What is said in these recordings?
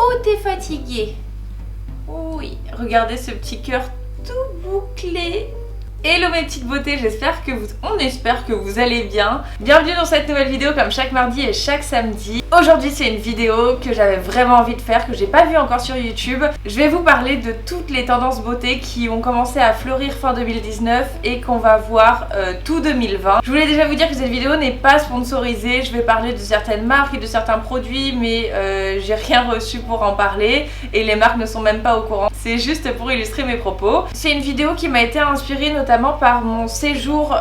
Oh, t'es fatiguée. Oui, regardez ce petit cœur tout bouclé. Hello mes petites beautés, on espère que vous allez bien. Bienvenue dans cette nouvelle vidéo comme chaque mardi et chaque samedi. Aujourd'hui c'est une vidéo que j'avais vraiment envie de faire, que j'ai pas vue encore sur YouTube. Je vais vous parler de toutes les tendances beauté qui ont commencé à fleurir fin 2019 et qu'on va voir tout 2020. Je voulais déjà vous dire que cette vidéo n'est pas sponsorisée, je vais parler de certaines marques et de certains produits mais j'ai rien reçu pour en parler et les marques ne sont même pas au courant. C'est juste pour illustrer mes propos. C'est une vidéo qui m'a été inspirée notamment par mon séjour,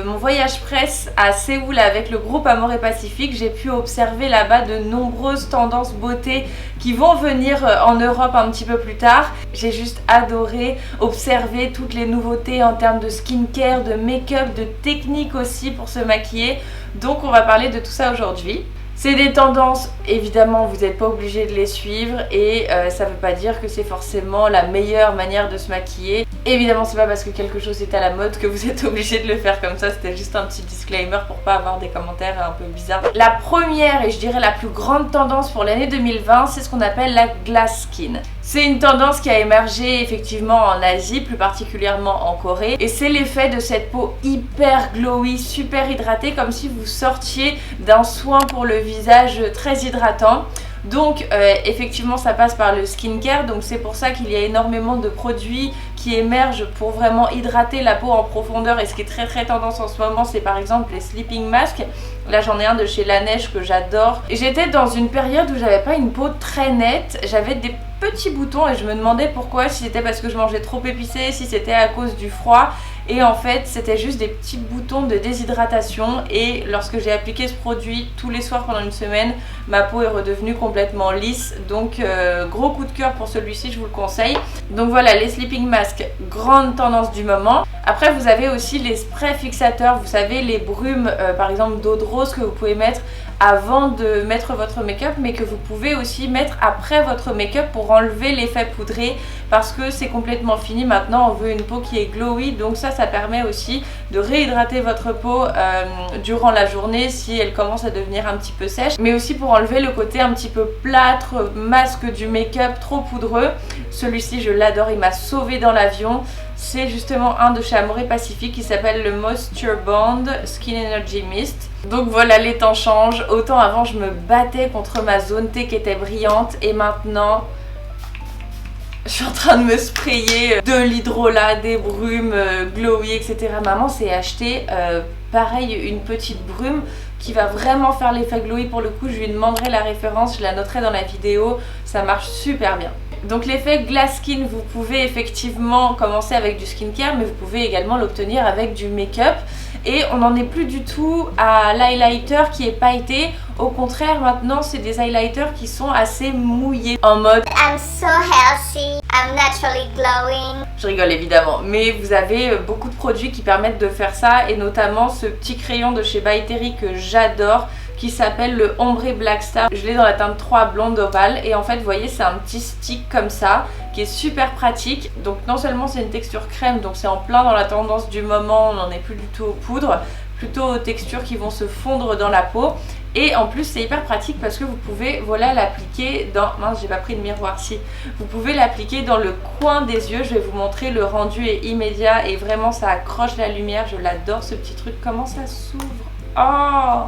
mon voyage presse à Séoul avec le groupe Amour et Pacifique. J'ai pu observer là-bas de nombreuses tendances beauté qui vont venir en Europe un petit peu plus tard. J'ai juste adoré observer toutes les nouveautés en termes de skincare, de make-up, de technique aussi pour se maquiller. Donc on va parler de tout ça aujourd'hui. C'est des tendances, évidemment vous n'êtes pas obligé de les suivre et ça ne veut pas dire que c'est forcément la meilleure manière de se maquiller. Évidemment c'est pas parce que quelque chose est à la mode que vous êtes obligé de le faire comme ça, c'était juste un petit disclaimer pour pas avoir des commentaires un peu bizarres. La première et je dirais la plus grande tendance pour l'année 2020, c'est ce qu'on appelle la glass skin. C'est une tendance qui a émergé effectivement en Asie, plus particulièrement en Corée. Et c'est l'effet de cette peau hyper glowy, super hydratée, comme si vous sortiez d'un soin pour le visage très hydratant. Donc effectivement ça passe par le skincare, donc c'est pour ça qu'il y a énormément de produits qui émergent pour vraiment hydrater la peau en profondeur. Et ce qui est très tendance en ce moment, c'est par exemple les sleeping masks. Là j'en ai un de chez Laneige que j'adore. Et j'étais dans une période où j'avais pas une peau très nette, j'avais des petits boutons et je me demandais pourquoi, si c'était parce que je mangeais trop épicé, si c'était à cause du froid. Et en fait c'était juste des petits boutons de déshydratation et lorsque j'ai appliqué ce produit tous les soirs pendant une semaine, ma peau est redevenue complètement lisse. Donc gros coup de cœur pour celui-ci, je vous le conseille. Donc voilà, les sleeping masks, grande tendance du moment. Après vous avez aussi les sprays fixateurs, vous savez les brumes par exemple d'eau de rose que vous pouvez mettre avant de mettre votre make-up mais que vous pouvez aussi mettre après votre make-up pour enlever l'effet poudré parce que c'est complètement fini. Maintenant on veut une peau qui est glowy, donc ça permet aussi de réhydrater votre peau durant la journée si elle commence à devenir un petit peu sèche, mais aussi pour enlever le côté un petit peu plâtre, masque du make-up trop poudreux. Celui-ci je l'adore, il m'a sauvé dans l'avion. C'est justement un de chez Amour et Pacifique qui s'appelle le Moisture Bond Skin Energy Mist. Donc voilà, les temps changent. Autant avant je me battais contre ma zone T qui était brillante et maintenant je suis en train de me sprayer de l'hydrolat, des brumes, glowy, etc. Maman s'est acheté pareil une petite brume qui va vraiment faire l'effet glowy. Pour le coup je lui demanderai la référence, je la noterai dans la vidéo, ça marche super bien. Donc l'effet glass skin, vous pouvez effectivement commencer avec du skincare mais vous pouvez également l'obtenir avec du make-up. Et on n'en est plus du tout à l'highlighter qui est pailleté. Au contraire, maintenant c'est des highlighters qui sont assez mouillés, en mode I'm so healthy, I'm naturally glowing. Je rigole évidemment, mais vous avez beaucoup de produits qui permettent de faire ça, et notamment ce petit crayon de chez By Terry que j'adore qui s'appelle le Ombre Black Star. Je l'ai dans la teinte 3 blonde ovale et en fait vous voyez c'est un petit stick comme ça qui est super pratique. Donc non seulement c'est une texture crème, donc c'est en plein dans la tendance du moment, on n'en est plus du tout aux poudres, plutôt aux textures qui vont se fondre dans la peau. Et en plus c'est hyper pratique parce que vous pouvez voilà l'appliquer dans... Mince, j'ai pas pris de miroir, si. Vous pouvez l'appliquer dans le coin des yeux, je vais vous montrer, le rendu est immédiat et vraiment ça accroche la lumière, je l'adore ce petit truc. Comment ça s'ouvre? Oh,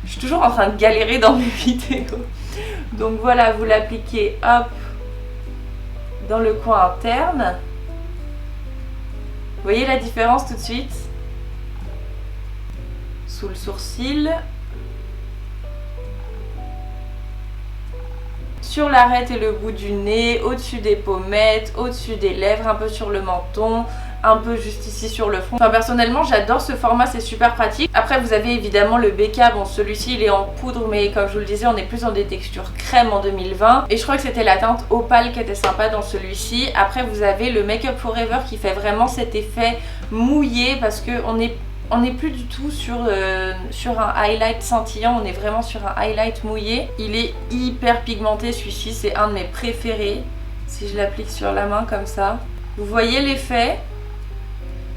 je suis toujours en train de galérer dans mes vidéos. Donc voilà, vous l'appliquez hop dans le coin interne. Vous voyez la différence tout de suite? Sous le sourcil, sur l'arête et le bout du nez, au-dessus des pommettes, au-dessus des lèvres, un peu sur le menton, un peu juste ici sur le front. Enfin personnellement j'adore ce format, c'est super pratique. Après vous avez évidemment le BK, bon celui-ci il est en poudre mais comme je vous le disais on est plus dans des textures crème en 2020. Et je crois que c'était la teinte opale qui était sympa dans celui-ci. Après vous avez le Make Up Forever qui fait vraiment cet effet mouillé parce que on n'est plus du tout sur un highlight scintillant, on est vraiment sur un highlight mouillé. Il est hyper pigmenté celui-ci, c'est un de mes préférés. Si je l'applique sur la main comme ça, vous voyez l'effet?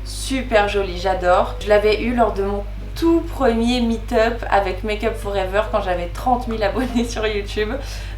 Super joli, j'adore. Je l'avais eu lors de mon tout premier meet-up avec Makeup Forever quand j'avais 30 000 abonnés sur YouTube.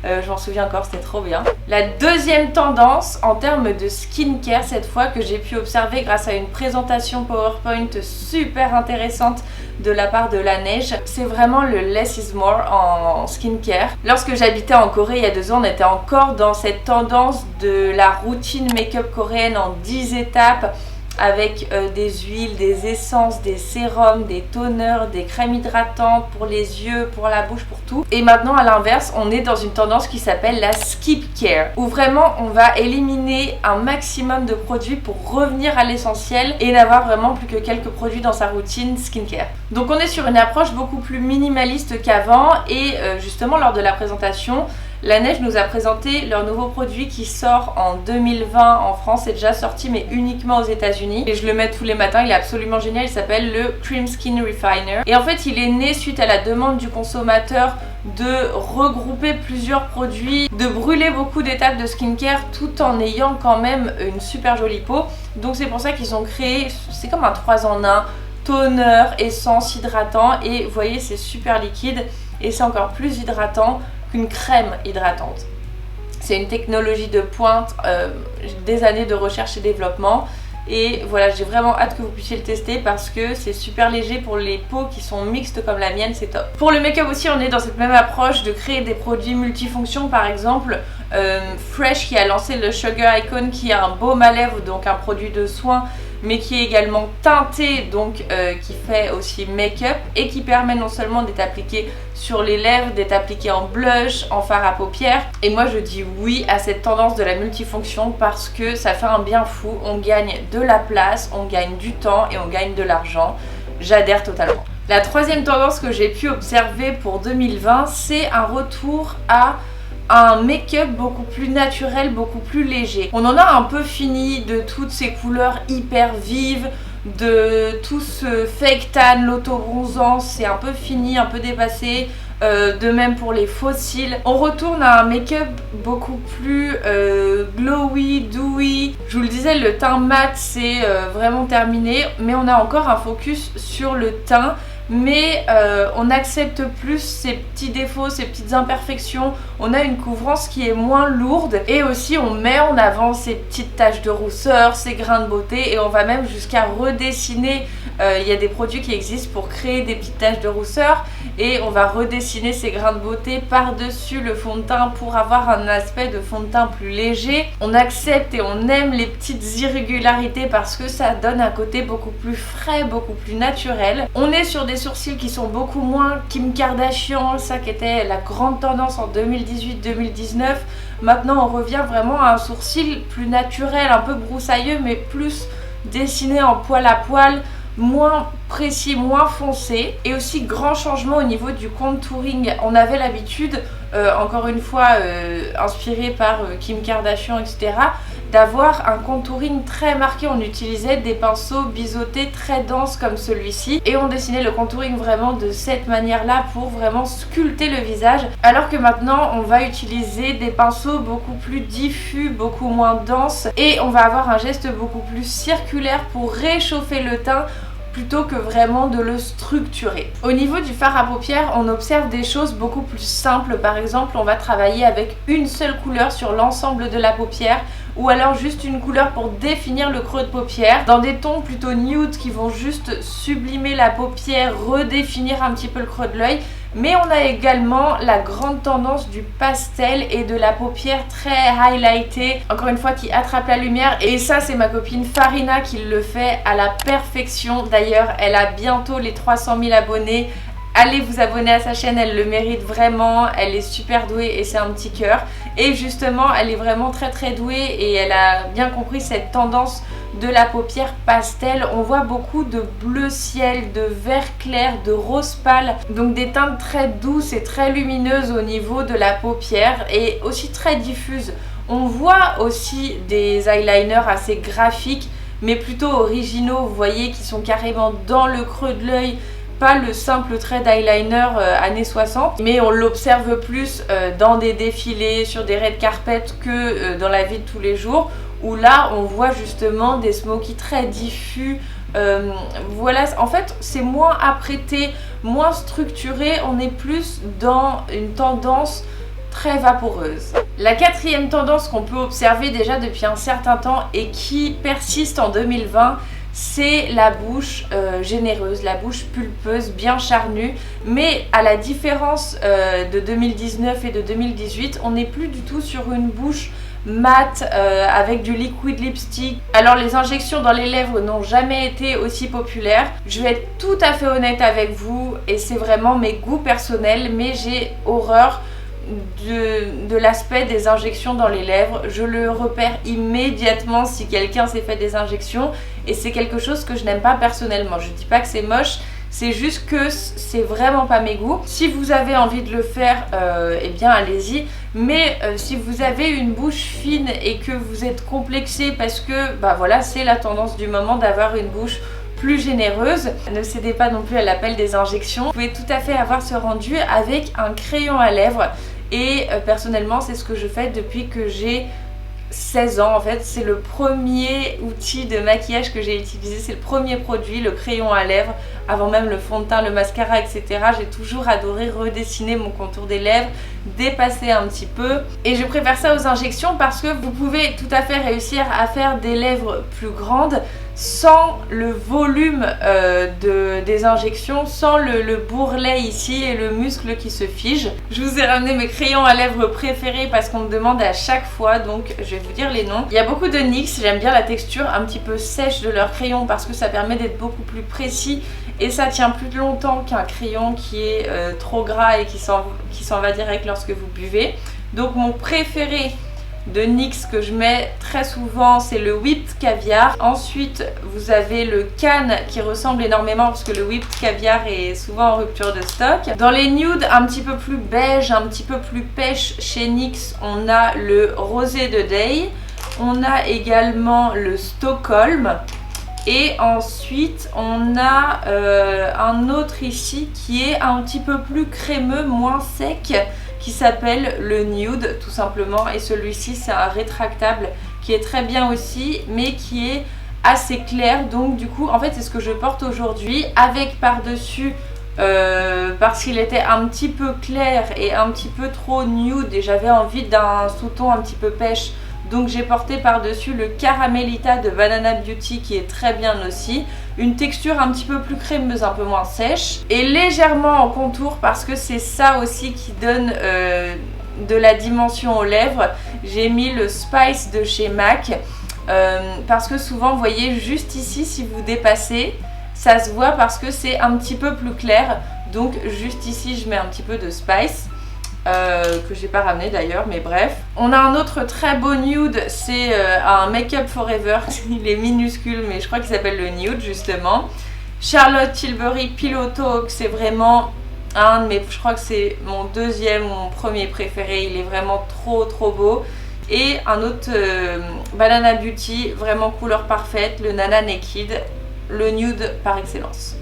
Je m'en souviens encore, c'était trop bien. La deuxième tendance en termes de skincare cette fois que j'ai pu observer grâce à une présentation PowerPoint super intéressante de la part de La Neige, c'est vraiment le less is more en skincare. Lorsque j'habitais en Corée il y a 2 ans, on était encore dans cette tendance de la routine make-up coréenne en 10 étapes avec des huiles, des essences, des sérums, des toners, des crèmes hydratantes pour les yeux, pour la bouche, pour tout. Et maintenant à l'inverse, on est dans une tendance qui s'appelle la skip care, où vraiment on va éliminer un maximum de produits pour revenir à l'essentiel et n'avoir vraiment plus que quelques produits dans sa routine skincare. Donc on est sur une approche beaucoup plus minimaliste qu'avant et justement lors de la présentation, La Neige nous a présenté leur nouveau produit qui sort en 2020 en France, c'est déjà sorti mais uniquement aux États-Unis et je le mets tous les matins, il est absolument génial, il s'appelle le Cream Skin Refiner et en fait il est né suite à la demande du consommateur de regrouper plusieurs produits, de brûler beaucoup d'étapes de skincare tout en ayant quand même une super jolie peau. Donc c'est pour ça qu'ils ont créé, c'est comme un 3 en 1, toner, essence, hydratant et vous voyez c'est super liquide et c'est encore plus hydratant qu'une crème hydratante. C'est une technologie de pointe, des années de recherche et développement et voilà, j'ai vraiment hâte que vous puissiez le tester parce que c'est super léger pour les peaux qui sont mixtes comme la mienne, c'est top. Pour le make-up aussi, on est dans cette même approche de créer des produits multifonctions. Par exemple, Fresh qui a lancé le Sugar Icon qui est un baume à lèvres, donc un produit de soin mais qui est également teinté, donc qui fait aussi make-up et qui permet non seulement d'être appliqué sur les lèvres, d'être appliqué en blush, en fard à paupières. Et moi je dis oui à cette tendance de la multifonction parce que ça fait un bien fou, on gagne de la place, on gagne du temps et on gagne de l'argent. J'adhère totalement. La troisième tendance que j'ai pu observer pour 2020, c'est un retour à un make-up beaucoup plus naturel, beaucoup plus léger. On en a un peu fini de toutes ces couleurs hyper vives, de tout ce fake tan, l'auto-bronzant, c'est un peu fini, un peu dépassé. De même pour les faux cils. On retourne à un make-up beaucoup plus glowy, dewy. Je vous le disais, le teint mat c'est vraiment terminé, mais on a encore un focus sur le teint. Mais on accepte plus ces petits défauts, ces petites imperfections. On a une couvrance qui est moins lourde et aussi on met en avant ces petites taches de rousseur, ces grains de beauté et on va même jusqu'à redessiner. Il y a des produits qui existent pour créer des petites taches de rousseur et on va redessiner ces grains de beauté par-dessus le fond de teint pour avoir un aspect de fond de teint plus léger. On accepte et on aime les petites irrégularités parce que ça donne un côté beaucoup plus frais, beaucoup plus naturel. On est sur des sourcils qui sont beaucoup moins Kim Kardashian, ça qui était la grande tendance en 2018-2019. Maintenant on revient vraiment à un sourcil plus naturel, un peu broussailleux mais plus dessiné en poil à poil, moins précis, moins foncé. Et aussi grand changement au niveau du contouring. On avait l'habitude, encore une fois inspiré par Kim Kardashian etc, d'avoir un contouring très marqué. On utilisait des pinceaux biseautés très denses comme celui-ci et on dessinait le contouring vraiment de cette manière là pour vraiment sculpter le visage, alors que maintenant on va utiliser des pinceaux beaucoup plus diffus, beaucoup moins denses et on va avoir un geste beaucoup plus circulaire pour réchauffer le teint plutôt que vraiment de le structurer. Au niveau du fard à paupières, on observe des choses beaucoup plus simples. Par exemple, on va travailler avec une seule couleur sur l'ensemble de la paupière ou alors juste une couleur pour définir le creux de paupière dans des tons plutôt nude qui vont juste sublimer la paupière, redéfinir un petit peu le creux de l'œil. Mais on a également la grande tendance du pastel et de la paupière très highlightée, encore une fois qui attrape la lumière. Et ça c'est ma copine Farina qui le fait à la perfection. D'ailleurs elle a bientôt les 300 000 abonnés. Allez vous abonner à sa chaîne, elle le mérite vraiment, elle est super douée et c'est un petit cœur. Et justement elle est vraiment très douée et elle a bien compris cette tendance de la paupière pastel. On voit beaucoup de bleu ciel, de vert clair, de rose pâle, donc des teintes très douces et très lumineuses au niveau de la paupière et aussi très diffuses. On voit aussi des eyeliners assez graphiques mais plutôt originaux, vous voyez, qui sont carrément dans le creux de l'œil, pas le simple trait d'eyeliner années 60, mais on l'observe plus dans des défilés, sur des red carpets que dans la vie de tous les jours, où là on voit justement des smokies très diffus, Voilà, en fait c'est moins apprêté, moins structuré, on est plus dans une tendance très vaporeuse. La quatrième tendance qu'on peut observer déjà depuis un certain temps et qui persiste en 2020, c'est la bouche généreuse, la bouche pulpeuse, bien charnue, mais à la différence de 2019 et de 2018, on n'est plus du tout sur une bouche mat avec du liquid lipstick. Alors les injections dans les lèvres n'ont jamais été aussi populaires. Je vais être tout à fait honnête avec vous et c'est vraiment mes goûts personnels, mais j'ai horreur de l'aspect des injections dans les lèvres. Je le repère immédiatement si quelqu'un s'est fait des injections et c'est quelque chose que je n'aime pas personnellement. Je dis pas que c'est moche, c'est juste que c'est vraiment pas mes goûts. Si vous avez envie de le faire, eh bien allez-y. Mais si vous avez une bouche fine et que vous êtes complexé parce que bah voilà, c'est la tendance du moment d'avoir une bouche plus généreuse, ne cédez pas non plus à l'appel des injections. Vous pouvez tout à fait avoir ce rendu avec un crayon à lèvres et personnellement c'est ce que je fais depuis que j'ai 16 ans. En fait c'est le premier outil de maquillage que j'ai utilisé, c'est le premier produit, le crayon à lèvres, avant même le fond de teint, le mascara, etc. J'ai toujours adoré redessiner mon contour des lèvres, dépasser un petit peu, et je préfère ça aux injections parce que vous pouvez tout à fait réussir à faire des lèvres plus grandes sans le volume des injections, sans le bourrelet ici et le muscle qui se fige. Je vous ai ramené mes crayons à lèvres préférés parce qu'on me demande à chaque fois, donc je vais vous dire les noms. Il y a beaucoup de NYX, j'aime bien la texture un petit peu sèche de leur crayon parce que ça permet d'être beaucoup plus précis et ça tient plus longtemps qu'un crayon qui est trop gras et qui s'en va direct lorsque vous buvez. Donc mon préféré de NYX que je mets très souvent, c'est le Whipped Caviar. Ensuite vous avez le Cannes qui ressemble énormément parce que le Whipped Caviar est souvent en rupture de stock. Dans les nudes un petit peu plus beige, un petit peu plus pêche chez NYX, on a le Rosé de Day, on a également le Stockholm et ensuite on a un autre ici qui est un petit peu plus crémeux, moins sec, qui s'appelle le Nude tout simplement, et celui-ci c'est un rétractable qui est très bien aussi mais qui est assez clair. Donc du coup en fait c'est ce que je porte aujourd'hui avec par-dessus parce qu'il était un petit peu clair et un petit peu trop nude et j'avais envie d'un sous-ton un petit peu pêche, donc j'ai porté par-dessus le Caramelita de Banana Beauty qui est très bien aussi. Une texture un petit peu plus crémeuse, un peu moins sèche et légèrement en contour parce que c'est ça aussi qui donne de la dimension aux lèvres. J'ai mis le Spice de chez MAC parce que souvent vous voyez juste ici, si vous dépassez ça se voit parce que c'est un petit peu plus clair, donc juste ici je mets un petit peu de Spice que j'ai pas ramené d'ailleurs, mais bref. On a un autre très beau nude, c'est un Make Up Forever, il est minuscule mais je crois qu'il s'appelle le nude justement. Charlotte Tilbury Pillow Talk, c'est vraiment un de mes, je crois que c'est mon deuxième ou mon premier préféré, il est vraiment trop beau. Et un autre Banana Beauty, vraiment couleur parfaite, le Nana Naked, le nude par excellence.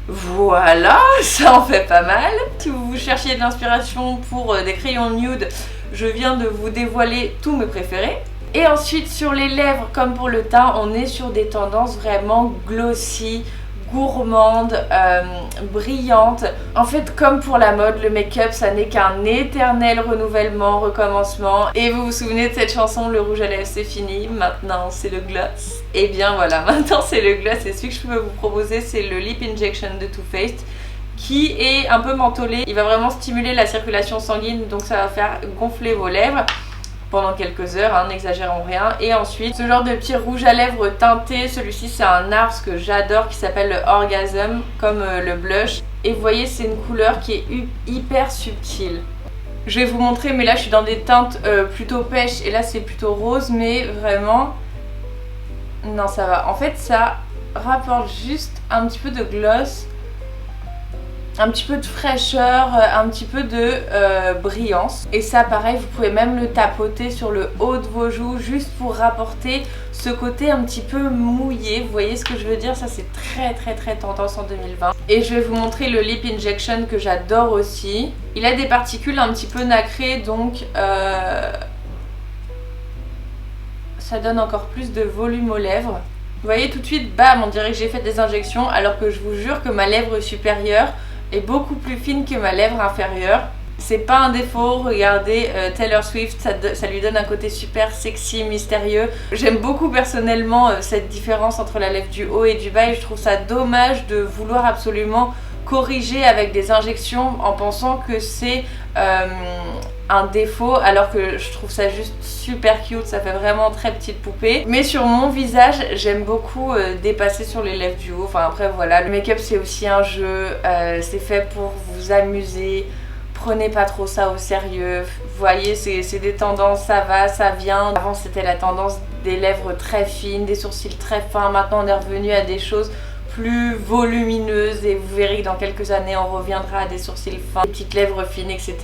Voilà, ça en fait pas mal. Si vous cherchiez de l'inspiration pour des crayons nude, je viens de vous dévoiler tous mes préférés. Et ensuite sur les lèvres comme pour le teint, on est sur des tendances vraiment glossy, gourmandes, brillantes. En fait comme pour la mode, le make-up ça n'est qu'un éternel renouvellement, recommencement. Et vous vous souvenez de cette chanson, le rouge à lèvres c'est fini, maintenant c'est le gloss. Et bien voilà, maintenant c'est le gloss et celui que je peux vous proposer c'est le Lip Injection de Too Faced qui est un peu mentholé. Il va vraiment stimuler la circulation sanguine, donc ça va faire gonfler vos lèvres pendant quelques heures, hein, n'exagérons rien. Et ensuite ce genre de petit rouge à lèvres teinté, celui-ci c'est un NARS que j'adore qui s'appelle le Orgasm, comme le blush. Et vous voyez c'est une couleur qui est hyper subtile. Je vais vous montrer, mais là je suis dans des teintes plutôt pêche et là c'est plutôt rose, mais vraiment non ça va. En fait ça rapporte juste un petit peu de gloss, un petit peu de fraîcheur, un petit peu de brillance. Et ça pareil, vous pouvez même le tapoter sur le haut de vos joues juste pour rapporter ce côté un petit peu mouillé. Vous voyez ce que je veux dire? Ça c'est très tendance en 2020. Et je vais vous montrer le Lip Injection que j'adore aussi. Il a des particules un petit peu nacrées, donc ça donne encore plus de volume aux lèvres. Vous voyez tout de suite, bam, on dirait que j'ai fait des injections, alors que je vous jure que ma lèvre supérieure est beaucoup plus fine que ma lèvre inférieure. C'est pas un défaut, regardez Taylor Swift, ça lui donne un côté super sexy, mystérieux. J'aime beaucoup personnellement cette différence entre la lèvre du haut et du bas et je trouve ça dommage de vouloir absolument corriger avec des injections en pensant que c'est un défaut, alors que je trouve ça juste super cute, ça fait vraiment très petite poupée. Mais sur mon visage, j'aime beaucoup dépasser sur les lèvres du haut. Enfin après voilà, le make-up c'est aussi un jeu, c'est fait pour vous amuser. Prenez pas trop ça au sérieux, vous voyez c'est des tendances, ça va, ça vient. Avant c'était la tendance des lèvres très fines, des sourcils très fins, maintenant on est revenu à des choses plus volumineuses et vous verrez que dans quelques années on reviendra à des sourcils fins, des petites lèvres fines, etc.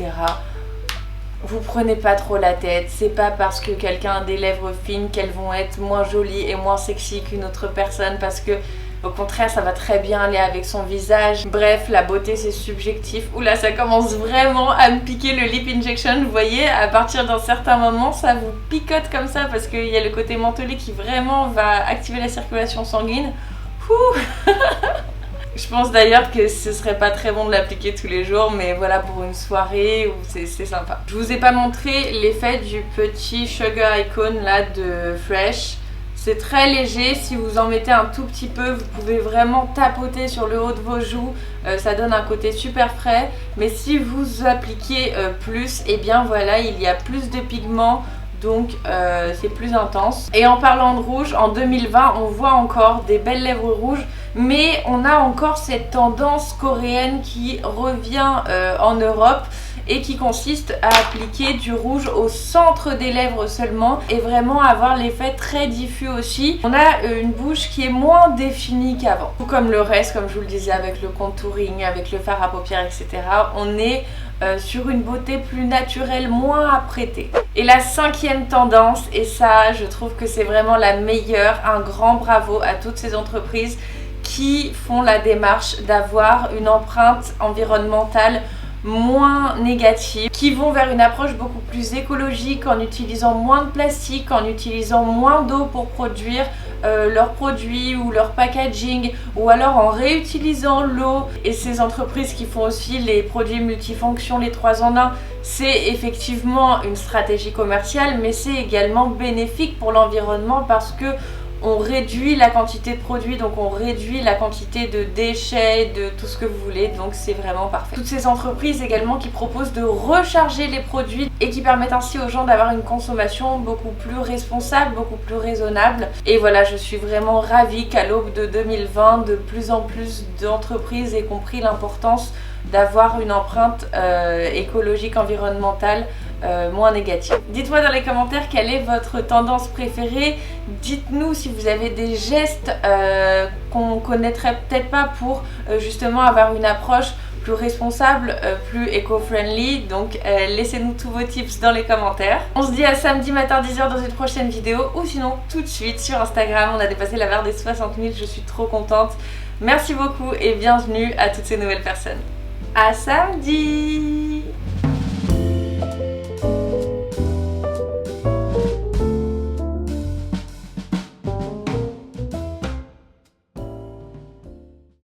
Vous prenez pas trop la tête, c'est pas parce que quelqu'un a des lèvres fines qu'elles vont être moins jolies et moins sexy qu'une autre personne, parce que au contraire ça va très bien aller avec son visage. Bref, la beauté c'est subjectif. Oula, ça commence vraiment à me piquer le lip injection, vous voyez, à partir d'un certain moment ça vous picote comme ça parce qu'il y a le côté mentholé qui vraiment va activer la circulation sanguine. Je pense d'ailleurs que ce serait pas très bon de l'appliquer tous les jours, mais voilà, pour une soirée, c'est sympa. Je vous ai pas montré l'effet du petit Sugar Icon là de Fresh. C'est très léger, si vous en mettez un tout petit peu, vous pouvez vraiment tapoter sur le haut de vos joues, ça donne un côté super frais. Mais si vous appliquez plus, et bien voilà, il y a plus de pigments, donc c'est plus intense. Et en parlant de rouge, en 2020 on voit encore des belles lèvres rouges, mais on a encore cette tendance coréenne qui revient en Europe et qui consiste à appliquer du rouge au centre des lèvres seulement et vraiment avoir l'effet très diffus aussi. On a une bouche qui est moins définie qu'avant. Tout comme le reste, comme je vous le disais, avec le contouring, avec le fard à paupières, etc. On est sur une beauté plus naturelle, moins apprêtée. Et la cinquième tendance, et ça je trouve que c'est vraiment la meilleure, un grand bravo à toutes ces entreprises qui font la démarche d'avoir une empreinte environnementale moins négatives, qui vont vers une approche beaucoup plus écologique en utilisant moins de plastique, en utilisant moins d'eau pour produire leurs produits ou leur packaging, ou alors en réutilisant l'eau. Et ces entreprises qui font aussi les produits multifonctions, les 3 en 1, c'est effectivement une stratégie commerciale, mais c'est également bénéfique pour l'environnement parce que on réduit la quantité de produits, donc on réduit la quantité de déchets, de tout ce que vous voulez, donc c'est vraiment parfait. Toutes ces entreprises également qui proposent de recharger les produits et qui permettent ainsi aux gens d'avoir une consommation beaucoup plus responsable, beaucoup plus raisonnable. Et voilà, je suis vraiment ravie qu'à l'aube de 2020, de plus en plus d'entreprises aient compris l'importance d'avoir une empreinte écologique, environnementale moins négative. Dites-moi dans les commentaires quelle est votre tendance préférée. Dites-nous si vous avez des gestes qu'on connaîtrait peut-être pas pour justement avoir une approche plus responsable, plus éco-friendly. Donc laissez-nous tous vos tips dans les commentaires. On se dit à samedi matin 10h dans une prochaine vidéo, ou sinon tout de suite sur Instagram. On a dépassé la barre des 60 000, je suis trop contente. Merci beaucoup et bienvenue à toutes ces nouvelles personnes. À samedi!